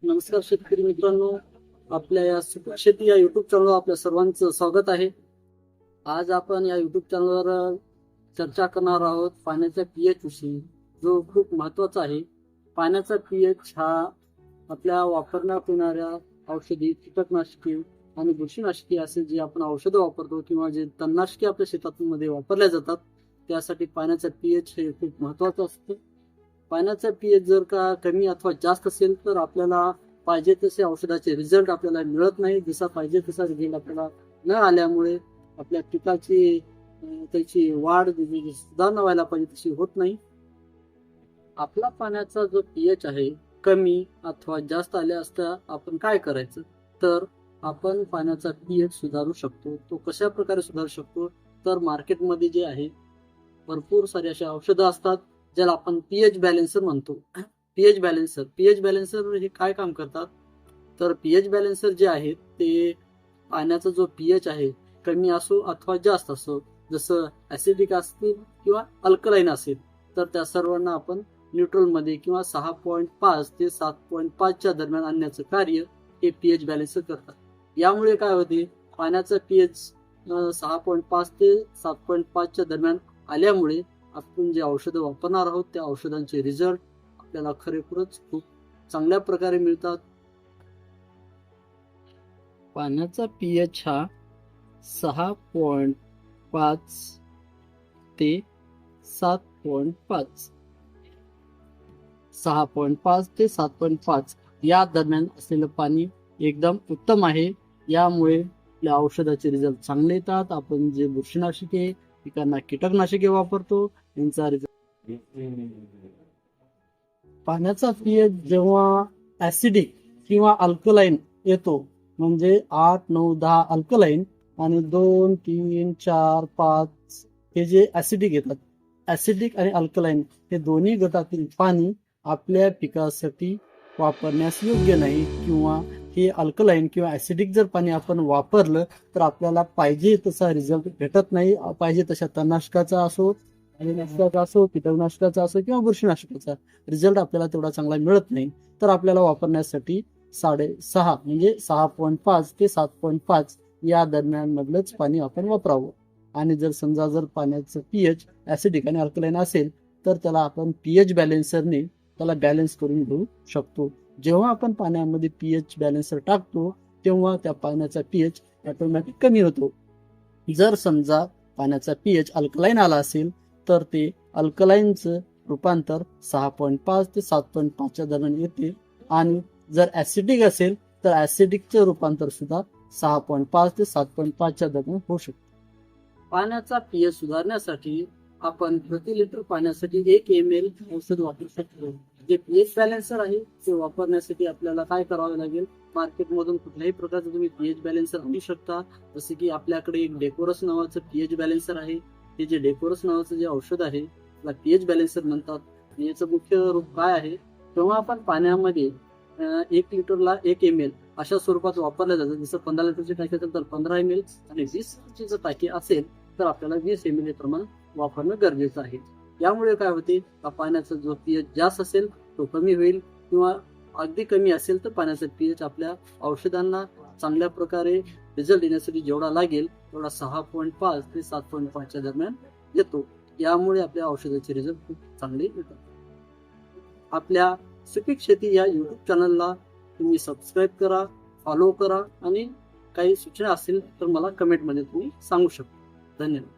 नमस्कार शेतकरी मित्रांनो, आपल्या या सुपीक शेती या युट्यूब चॅनलवर आपल्या सर्वांचं स्वागत आहे. आज आपण या युट्यूब चॅनलवर चर्चा करणार आहोत पाण्याच्या पीएच विषयी, जो खूप महत्त्वाचा आहे. पाण्याचा पीएच हा आपल्या वापरण्यात येणाऱ्या औषधी, कीटकनाशके आणि बुरशीनाशके असे जे आपण औषधं वापरतो किंवा जे तणनाशके आपल्या शेतामध्ये वापरल्या जातात, त्यासाठी पाण्याचा पीएच हे खूप महत्त्वाचं असतं. पाण्याचा पीएच जर का कमी अथवा जास्त असेल तर आपल्याला पाहिजे तसे औषधाचे रिझल्ट आपल्याला मिळत नाही. जसा पाहिजे तसा रिझल्ट आपल्याला न आल्यामुळे आपल्या पिकाची त्याची वाढ सुधारणा व्हायला पाहिजे तशी होत नाही. आपला पाण्याचा जो पीएच आहे कमी अथवा जास्त आले असता आपण काय करायचं, तर आपण पाण्याचा पीएच सुधारू शकतो. तो कशा प्रकारे सुधारू शकतो, तर मार्केटमध्ये जे आहे भरपूर सारे असे औषधं असतात ज्याला आपण पीएच बॅलेन्सर म्हणतो. पीएच बॅलेन्सर हे काय काम करतात, तर पीएच बॅलेन्सर जे आहेत ते पाण्याचा जो पीएच आहे कमी असो अथवा जास्त असो, जसं ऍसिडिक असतील किंवा अल्कलाईन असेल, तर त्या सर्वांना आपण न्यूट्रलमध्ये किंवा 6.5 ते 7.5 दरम्यान आणण्याचं कार्य हे पीएच बॅलेन्सर करतात. यामुळे काय होते, पाण्याचा पीएच 6.5 ते 7.5 दरम्यान आल्यामुळे आपण जे औषधं वापरणार आहोत त्या औषधांचे रिझल्ट आपल्याला खरेखूरच खूप चांगल्या प्रकारे मिळतात. पाण्याचा पीएच हा 6.5 ते 7.5 6.5 ते 7.5 या दरम्यान असलेलं पाणी एकदम उत्तम आहे. यामुळे आपल्या औषधाचे रिझल्ट चांगले येतात. आपण जे बुरशीनाशके, पिकांना कीटकनाशके वापरतो त्यांचा रिझल्ट. पाण्याचा पीएच जेव्हा ऍसिडिक किंवा अल्कलाईन येतो, म्हणजे 8, 9, 10 अल्कलाईन आणि 2, 3, 4, 5 हे जे ऍसिडिक येतात, ऍसिडिक आणि अल्कलाईन हे दोन्ही गटातील पाणी आपल्या पिकासाठी वापरण्यास योग्य नाही, किंवा हे अल्कलाईन किंवा ऍसिडिक जर पाणी आपण वापरलं तर आपल्याला पाहिजे तसा रिझल्ट भेटत नाही. पाहिजे तशा तणनाशकाचा असो, नाशकाचा असो, कीटकनाशकाचा असो किंवा बुरशीनाशकाचा रिझल्ट आपल्याला तेवढा चांगला मिळत नाही. तर आपल्याला वापरण्यासाठी 6.5 म्हणजे 6.5 ते 7.5 या दरम्यान मधलंच पाणी आपण वापरावं. आणि जर समजा जर पाण्याचं पीएच ऍसिडिक आणि अल्कलाईन असेल तर त्याला आपण पीएच बॅलेन्सरने त्याला बॅलन्स करून घेऊ शकतो. जेव्हा आपण पाण्यामध्ये पीएच बॅलेन्सर टाकतो तेव्हा त्या पाण्याचा पीएच ऑटोमॅटिक कमी होतो. जर समजा पाण्याचा पीएच अल्कलाईन आला असेल तर ते अल्कलाईनचं रूपांतर 6.5 ते 7.5 दरम्यान येते, आणि जर ऍसिडिक असेल तर ऍसिडिकचं रूपांतर सुद्धा 6.5 ते 7.5 दरम्यान होऊ शकते. पाण्याचा पीएच सुधारण्यासाठी आपण प्रति लिटर पाण्यासाठी 1 ml औषध वापरू शकतो. जे पीएच बॅलेन्सर आहे ते वापरण्यासाठी आपल्याला काय करावे लागेल, मार्केटमधून कुठल्याही प्रकारचं तुम्ही पीएच बॅलेन्सर आणू शकता. जसे की आपल्याकडे एक डेकोरस नावाचं पीएच बॅलेन्सर आहे. हे जे डेकोरस नावाचं जे औषध आहे त्याला पीएच बॅलेन्सर म्हणतात. याचं मुख्य रूप काय आहे, तेव्हा आपण पाण्यामध्ये 1 लिटरला 1 ml अशा स्वरूपात वापरलं जातं. जसं 15 लिटरची टाकी असेल तर 15 ml, आणि 20 लिटरची जर टाकी असेल तर आपल्याला 20 ml प्रमाण वापरणं गरजेचं आहे. यामुळे काय होते, पाण्याचा जो पीएच जास्त असेल तो कमी होईल, किंवा अगदी कमी असेल तर पाण्याचा पीएच आपल्या औषधांना चांगल्या प्रकारे रिझल्ट येण्यासाठी जेवढा लागेल तेवढा 6.5 ते 7.5 दरम्यान येतो. यामुळे आपल्या औषधाचे रिझल्ट खूप चांगले येतात. आपल्या सुपीक शेती या युट्यूब चॅनलला तुम्ही सबस्क्राईब करा, फॉलो करा, आणि काही सूचना असतील तर मला कमेंटमध्ये तुम्ही सांगू शकता. धन्यवाद.